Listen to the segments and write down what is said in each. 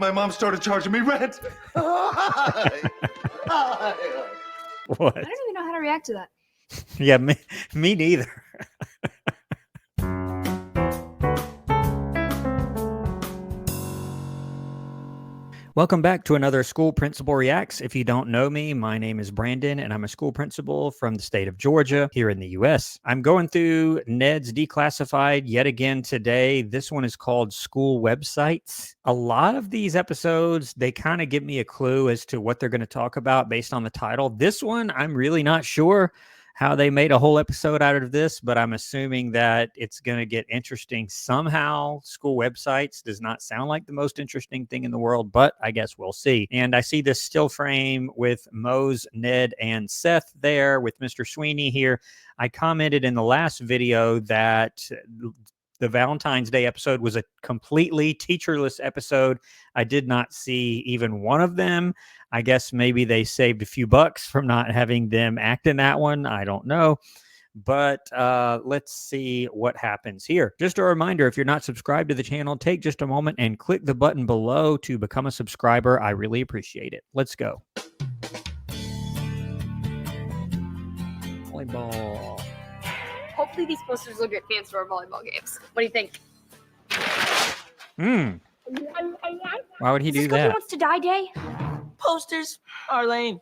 My mom started charging me rent. What? I don't even know how to react to that. Yeah, me neither. Welcome back to another School Principal Reacts. If you don't know me, my name is Brandon, and I'm a school principal from the state of Georgia here in the U.S. I'm going through Ned's Declassified yet again today. This one is called School Websites. A lot of these episodes, they kind of give me a clue as to what they're going to talk about based on the title. This one, I'm really not sure how they made a whole episode out of this, but I'm assuming that it's going to get interesting somehow. School websites does not sound like the most interesting thing in the world, but I guess we'll see. And I see this still frame with Mose, Ned, and Seth there with Mr. Sweeney here. I commented in the last video that the Valentine's Day episode was a completely teacherless episode. I did not see even one of them. I guess maybe they saved a few bucks from not having them act in that one. I don't know. But let's see what happens here. Just a reminder, if you're not subscribed to the channel, take just a moment and click the button below to become a subscriber. I really appreciate it. Let's go. Volleyball. Hopefully these posters will get fans to our volleyball games. What do you think? Why would he do Is this 'cause he that? wants to die day? Posters are lame.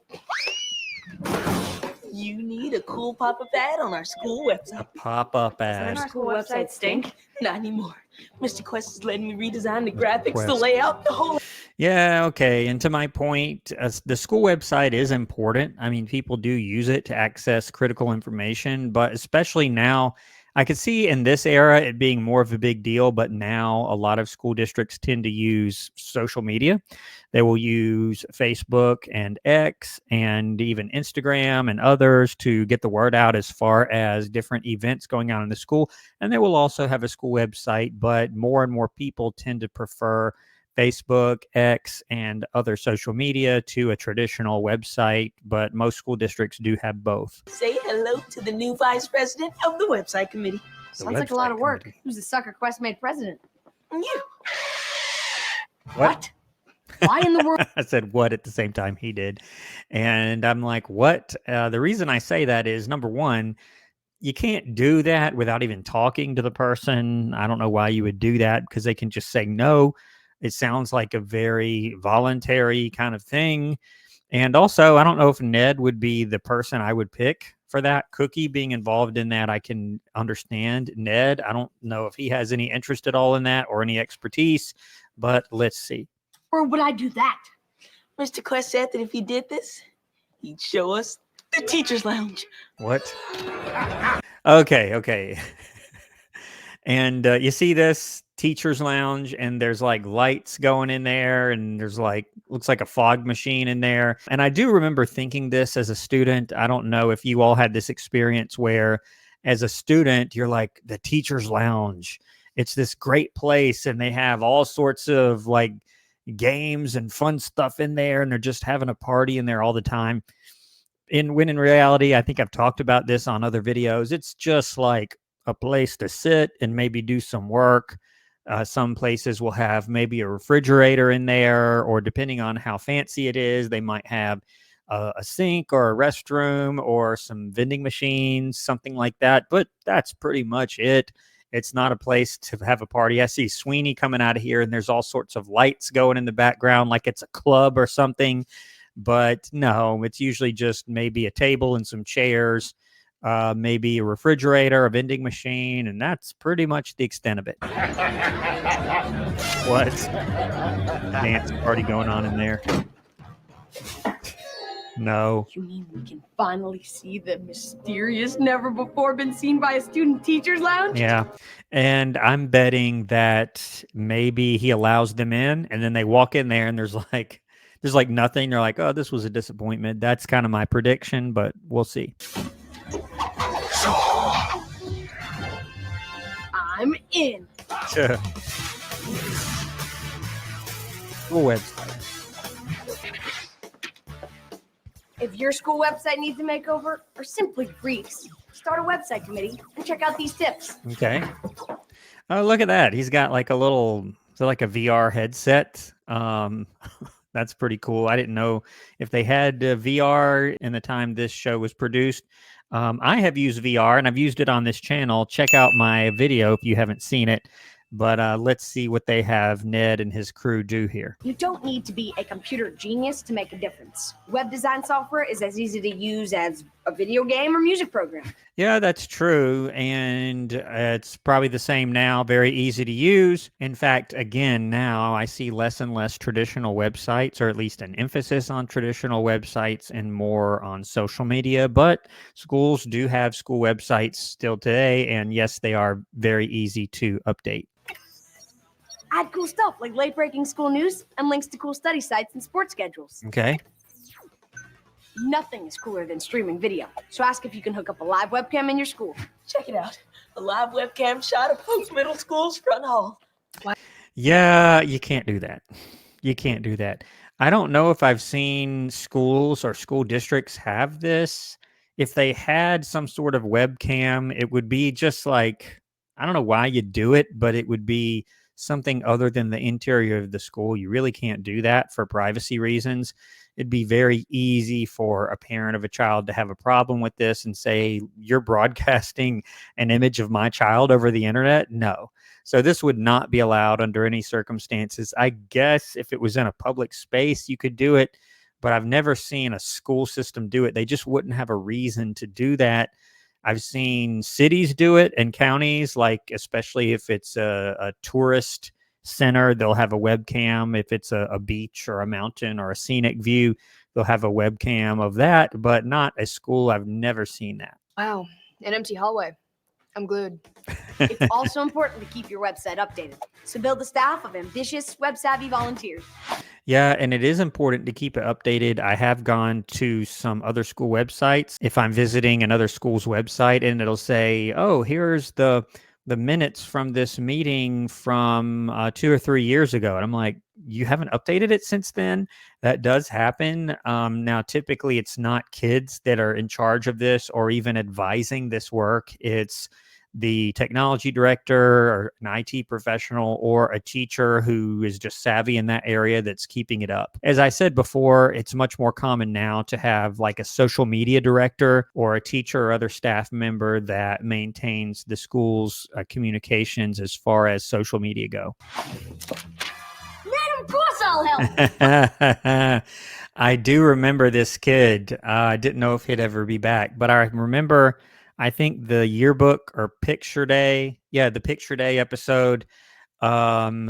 You need a cool pop-up ad on our school A website. pop-up Doesn't ad. our school website stink? Not anymore. Mr. Quest is letting me redesign the graphics, the Quest. layout, the whole... Yeah, okay. And to my point, the school website is important. I mean, people do use it to access critical information, but especially now, I could see in this era it being more of a big deal, but now a lot of school districts tend to use social media. They will use Facebook and X and even Instagram and others to get the word out as far as different events going on in the school. And they will also have a school website, but more and more people tend to prefer Facebook, X, and other social media to a traditional website, but most school districts do have both. Say hello to the new vice president of the website committee. Sounds like a lot of website work. committee. Who's the sucker Quest made president? You. What? Why in the world? I said what at the same time he did. And I'm like, what? The reason I say that is, number one, you can't do that without even talking to the person. I don't know why you would do that, because they can just say no. It sounds like a very voluntary kind of thing. And also, I don't know if Ned would be the person I would pick for that. Cookie being involved in that, I can understand. Ned, I don't know if he has any interest at all in that or any expertise, but let's see. Or would I do that? Mr. Quest said that if he did this, he'd show us the teacher's lounge. What? Okay. And you see this teacher's lounge, and there's like lights going in there, and there's like, looks like a fog machine in there. And I do remember thinking this as a student. I don't know if you all had this experience where as a student, you're like, the teacher's lounge, it's this great place, and they have all sorts of like games and fun stuff in there, and they're just having a party in there all the time. When in reality, I think I've talked about this on other videos, it's just like a place to sit and maybe do some work. Some places will have maybe a refrigerator in there, or depending on how fancy it is, they might have a sink or a restroom or some vending machines, something like that. But that's pretty much it. It's not a place to have a party. I see Sweeney coming out of here, and there's all sorts of lights going in the background like it's a club or something. But no, it's usually just maybe a table and some chairs, maybe a refrigerator, a vending machine, and that's pretty much the extent of it. What? Dance party going on in there? No. You mean we can finally see the mysterious, never before been seen by a student teacher's lounge? Yeah. And I'm betting that maybe he allows them in, and then they walk in there and there's like nothing. They're like, oh, this was a disappointment. That's kind of my prediction, but we'll see. I'm in. School website. If your school website needs a makeover or simply freaks, start a website committee and check out these tips. Okay. Oh, look at that. He's got like a little, is it like a VR headset That's pretty cool. I didn't know if they had VR in the time this show was produced. I have used VR and I've used it on this channel. Check out my video if you haven't seen it. But let's see what they have Ned and his crew do here. You don't need to be a computer genius to make a difference. Web design software is as easy to use as a video game or music program. Yeah, that's true. And it's probably the same now. Very easy to use. In fact, again, now I see less and less traditional websites, or at least an emphasis on traditional websites and more on social media. But schools do have school websites still today. And yes, they are very easy to update. Add cool stuff like late-breaking school news and links to cool study sites and sports schedules. Okay. Nothing is cooler than streaming video. So ask if you can hook up a live webcam in your school. Check it out. A live webcam shot of Post Middle School's front hall. Yeah, you can't do that. You can't do that. I don't know if I've seen schools or school districts have this. If they had some sort of webcam, it would be just like, I don't know why you do it, but it would be something other than the interior of the school. You really can't do that for privacy reasons. It'd be very easy for a parent of a child to have a problem with this and say, you're broadcasting an image of my child over the internet? No. So this would not be allowed under any circumstances. I guess if it was in a public space, you could do it, but I've never seen a school system do it. They just wouldn't have a reason to do that. I've seen cities do it and counties, like especially if it's a tourist center, they'll have a webcam. If it's a beach or a mountain or a scenic view, they'll have a webcam of that, but not a school. I've never seen that. Wow, an empty hallway. I'm glued. It's also important to keep your website updated. So build a staff of ambitious, web-savvy volunteers. Yeah, and it is important to keep it updated. I have gone to some other school websites. If I'm visiting another school's website and it'll say, oh, here's the minutes from this meeting from 2 or 3 years ago. And I'm like, you haven't updated it since then? That does happen. Now, typically, it's not kids that are in charge of this or even advising this work. It's the technology director or an IT professional or a teacher who is just savvy in that area that's keeping it up. As I said before, it's much more common now to have like a social media director or a teacher or other staff member that maintains the school's communications as far as social media go. Man, of course I'll help. I do remember this kid. I didn't know if he'd ever be back, but I remember, I think the yearbook or picture day. Yeah, the picture day episode,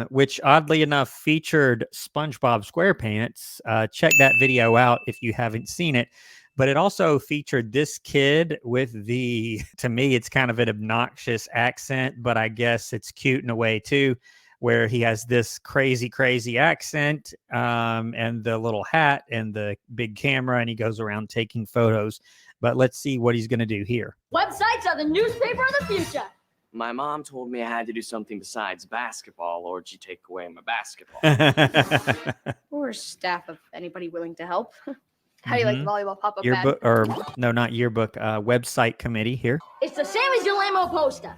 which oddly enough featured SpongeBob SquarePants. Check that video out if you haven't seen it. But it also featured this kid with to me, it's kind of an obnoxious accent, but I guess it's cute in a way too, where he has this crazy, crazy accent and the little hat and the big camera, and he goes around taking photos. But let's see what he's going to do here. Websites are the newspaper of the future. My mom told me I had to do something besides basketball, or she'd take away my basketball. Or staff of anybody willing to help. How do you like the volleyball pop-up ad? Yearbook, or no, not yearbook, website committee here. It's the same as your Lamo poster.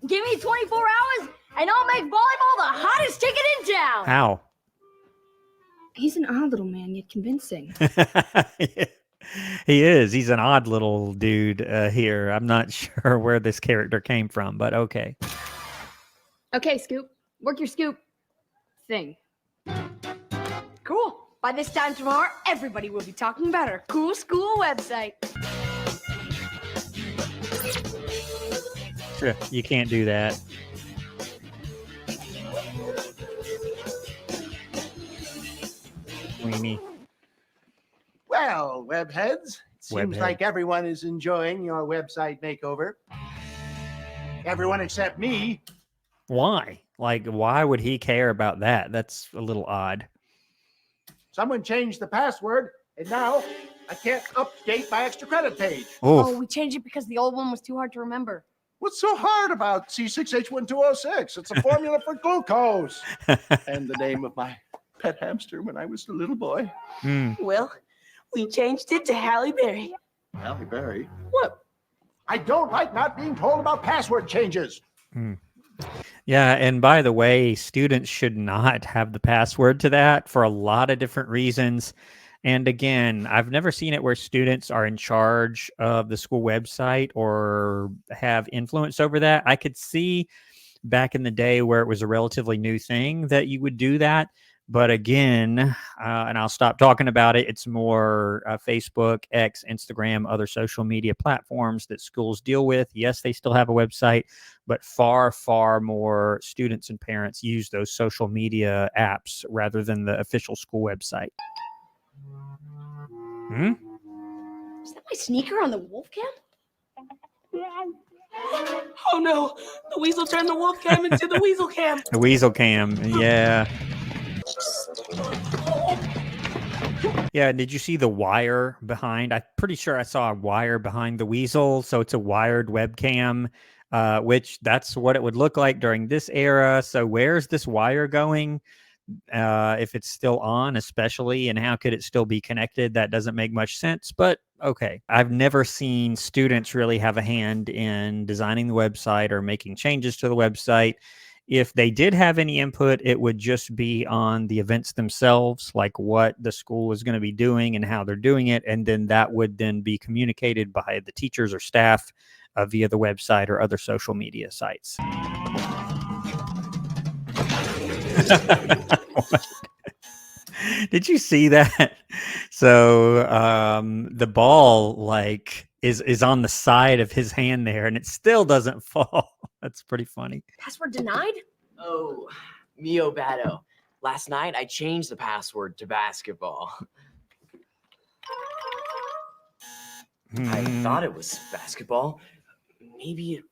Give me 24 hours and I'll make volleyball the hottest ticket in town. How? He's an odd little man, yet convincing. He is. He's an odd little dude here. I'm not sure where this character came from, but okay. Okay, Scoop. Work your scoop thing. Cool. By this time tomorrow, everybody will be talking about our cool school website. Sure, you can't do that. Weenie. Well, webheads, it seems Webhead. like everyone is enjoying your website makeover. Everyone except me. Why? Like, why would he care about that? That's a little odd. Someone changed the password, and now I can't update my extra credit page. Oh, we changed it because the old one was too hard to remember. What's so hard about C6H1206? It's a formula for glucose. And the name of my pet hamster when I was a little boy. Well, we changed it to Halle Berry. Halle Berry? What? I don't like not being told about password changes. Yeah, and by the way, students should not have the password to that for a lot of different reasons. And again, I've never seen it where students are in charge of the school website or have influence over that. I could see back in the day where it was a relatively new thing that you would do that. But again, and I'll stop talking about it, it's more Facebook, X, Instagram, other social media platforms that schools deal with. Yes, they still have a website, but far, far more students and parents use those social media apps rather than the official school website. Hmm? Is that my sneaker on the wolf cam? Oh no, the weasel turned the wolf cam into the weasel cam. The weasel cam, yeah. Yeah, did you see the wire behind? I'm pretty sure I saw a wire behind the weasel. So it's a wired webcam, which that's what it would look like during this era. So where's this wire going? If it's still on, especially, and how could it still be connected? That doesn't make much sense, but okay. I've never seen students really have a hand in designing the website or making changes to the website. If they did have any input, it would just be on the events themselves, like what the school is going to be doing and how they're doing it. And then that would then be communicated by the teachers or staff via the website or other social media sites. Did you see that? So the ball like is on the side of his hand there, and it still doesn't fall. That's pretty funny. Password denied? Oh, mio batto. Last night I changed the password to basketball. I thought it was basketball. Maybe.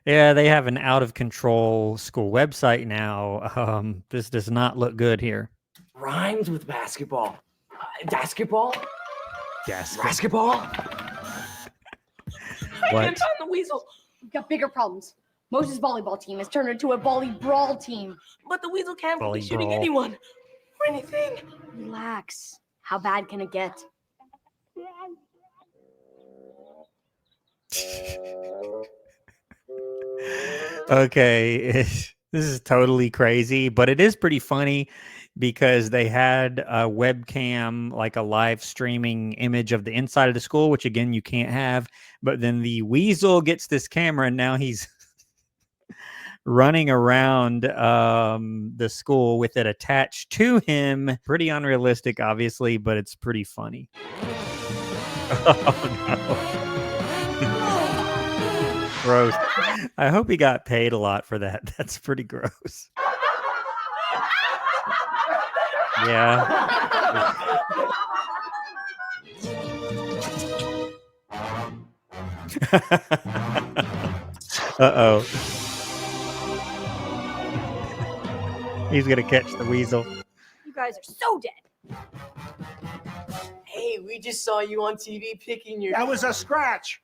Yeah, they have an out of control school website now. This does not look good here. Rhymes with basketball. Basketball? Yes. Basketball? I What? can't find the weasel. We've got bigger problems. Moses' volleyball team has turned into a volley brawl team. But the weasel cam could Volley be shooting brawl. anyone or anything. Relax. How bad can it get? Okay, this is totally crazy, but it is pretty funny because they had a webcam, like a live streaming image of the inside of the school, which again, you can't have. But then the weasel gets this camera and now he's running around the school with it attached to him. Pretty unrealistic, obviously, but it's pretty funny. Oh, no. Gross. I hope he got paid a lot for that. That's pretty gross. Yeah. Uh-oh. He's gonna catch the weasel. You guys are so dead. Hey, we just saw you on TV picking your. That was a scratch.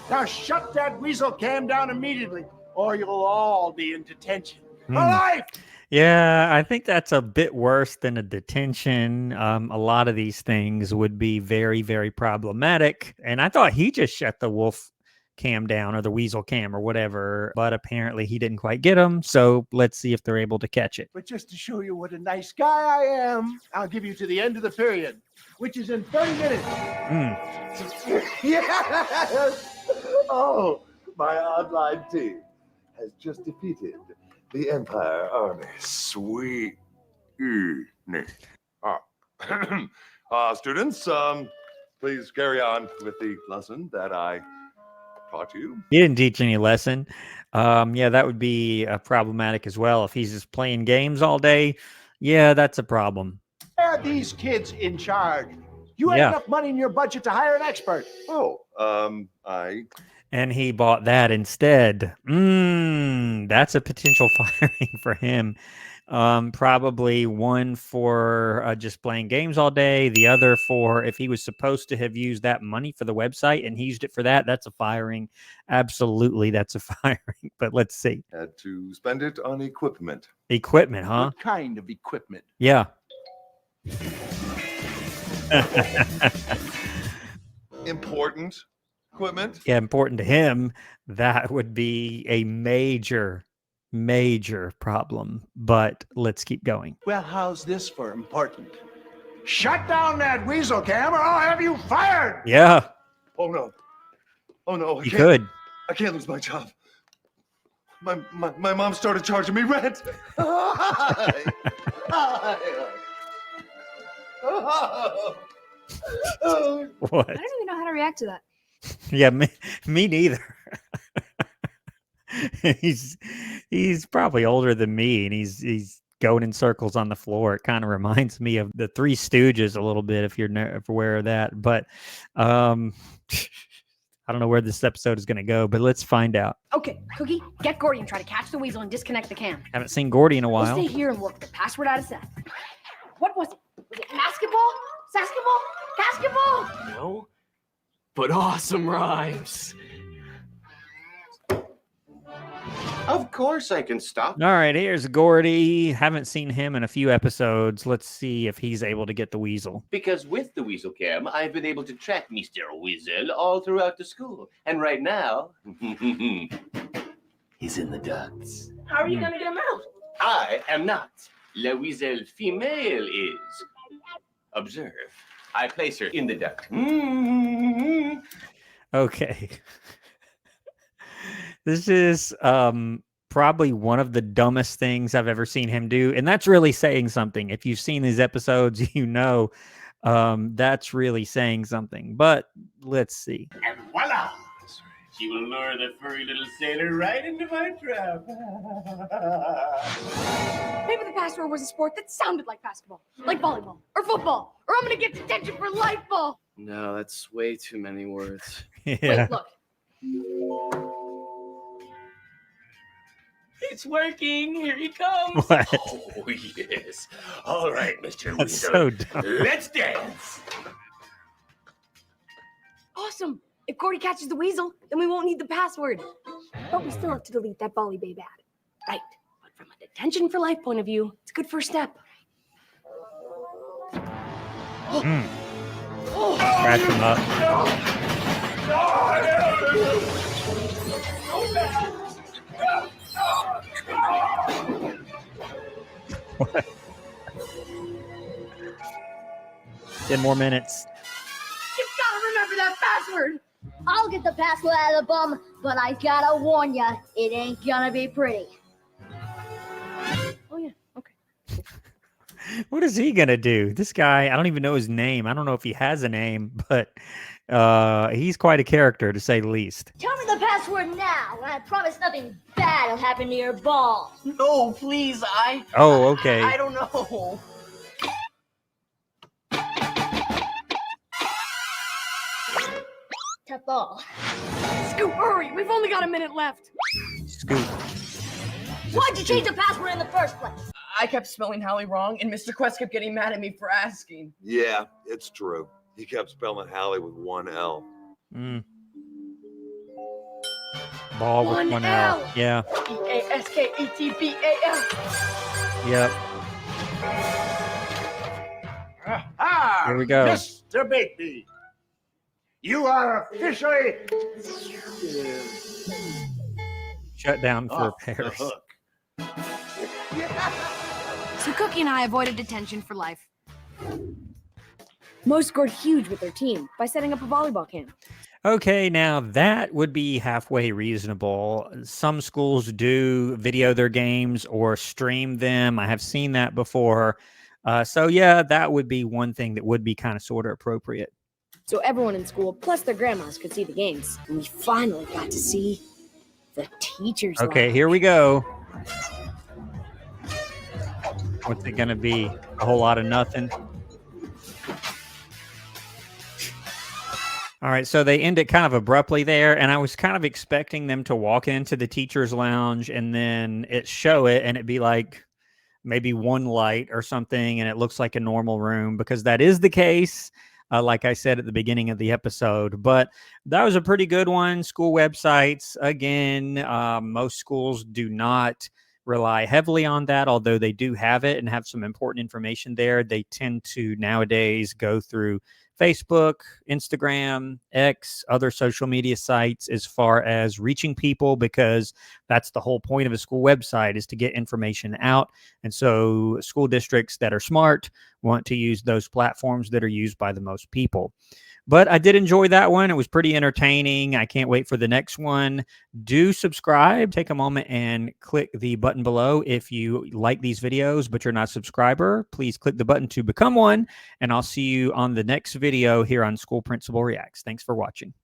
Now shut that weasel cam down immediately, or you'll all be in detention for life. Yeah, I think that's a bit worse than a detention. A lot of these things would be very, very problematic. And I thought he just shut the wolf cam down or the weasel cam or whatever, but apparently he didn't quite get him. So let's see if they're able to catch it. But just to show you what a nice guy I am, I'll give you to the end of the period, which is in 30 minutes. Yes! Oh, my online team has just defeated the Empire Army. Sweet evening. Students, please carry on with the lesson that I taught you. He didn't teach any lesson. Yeah, that would be problematic as well. If he's just playing games all day, yeah, that's a problem. Why are these kids in charge? You had enough money in your budget to hire an expert. Oh, And he bought that instead. That's a potential firing for him. Probably one for just playing games all day. The other for if he was supposed to have used that money for the website and he used it for that, that's a firing. Absolutely, that's a firing. But let's see. had to spend it on equipment. Equipment, huh? What kind of equipment? Yeah. Important equipment. Yeah, important to him. That would be a major major problem, but let's keep going. Well, how's this for important? Shut down that weasel cam or I'll have you fired! Yeah, Oh no. Oh no. you could. I can't lose my job. My mom started charging me rent. Hi. What? I don't even know how to react to that. Yeah, me neither. he's probably older than me, and he's going in circles on the floor. It kind of reminds me of the Three Stooges a little bit, if you're aware of that. But I don't know where this episode is going to go, but let's find out. Okay, Cookie, get Gordy and try to catch the weasel and disconnect the cam. Haven't seen Gordy in a We'll while. stay here and work the password out of Seth. What was it? Was it basketball? Basketball? Basketball? No, but awesome rhymes. Of course I can stop. All right, here's Gordy. Haven't seen him in a few episodes. Let's see if he's able to get the weasel. Because with the Weasel Cam, I've been able to track Mr. Weasel all throughout the school. And right now, he's in the ducts. How are you gonna get him out? I am not. La Weasel female is. Observe. I place her in the duct. Okay. This is probably one of the dumbest things I've ever seen him do. And that's really saying something. If you've seen these episodes, you know that's really saying something. But let's see. And voila! She will lure the furry little sailor right into my trap. Maybe the password was a sport that sounded like basketball, like volleyball, or football, or I'm gonna get detention for life ball. No, that's way too many words. Yeah. Wait, look. It's working. Here he comes. What? Oh, yes. All right, Mr. That's Weasel. so dumb. Let's dance. Awesome. If Gordy catches the weasel, then we won't need the password. But we still have to delete that Volley Babe ad. Right. But from a detention for life point of view, it's a good first step. Scratch him up. What? 10 more minutes. You've got to remember that password. I'll get the password out of the bum, but I gotta warn ya, it ain't gonna be pretty. Oh yeah, okay. What is he gonna do? This guy, I don't even know his name. I don't know if he has a name, but he's quite a character, to say the least. Tell me the password now, and I promise nothing bad will happen to your ball. No, please. Oh, okay. I don't know. Tough ball. Scoop, hurry. We've only got a minute left. Scoop. Why'd you change the password in the first place? I kept spelling Hallie wrong, and Mr. Quest kept getting mad at me for asking. Yeah, it's true. He kept spelling Hallie with one L. Mm. Ball with One one L. L. Yeah. Basketball. Yep. Here we go. Mr. Bigby, you are officially Shut down for off the repairs. hook. So Cookie and I avoided detention for life. Mo scored huge with their team by setting up a volleyball camp. Okay, now that would be halfway reasonable. Some schools do video their games or stream them. I have seen that before. So yeah, that would be one thing that would be kind of sort of appropriate. So everyone in school, plus their grandmas, could see the games. And we finally got to see the teachers. Okay, lounge. here we go. What's it going to be? A whole lot of nothing. All right, so they end it kind of abruptly there, and I was kind of expecting them to walk into the teacher's lounge and then it show it, and it'd be like maybe one light or something, and it looks like a normal room, because that is the case, like I said at the beginning of the episode. But that was a pretty good one. School websites, again, most schools do not rely heavily on that, although they do have it and have some important information there. They tend to nowadays go through Facebook, Instagram, X, other social media sites as far as reaching people, because that's the whole point of a school website, is to get information out. And so school districts that are smart want to use those platforms that are used by the most people. But I did enjoy that one. It was pretty entertaining. I can't wait for the next one. Do subscribe. Take a moment and click the button below if you like these videos, but you're not a subscriber. Please click the button to become one, and I'll see you on the next video here on School Principal Reacts. Thanks for watching.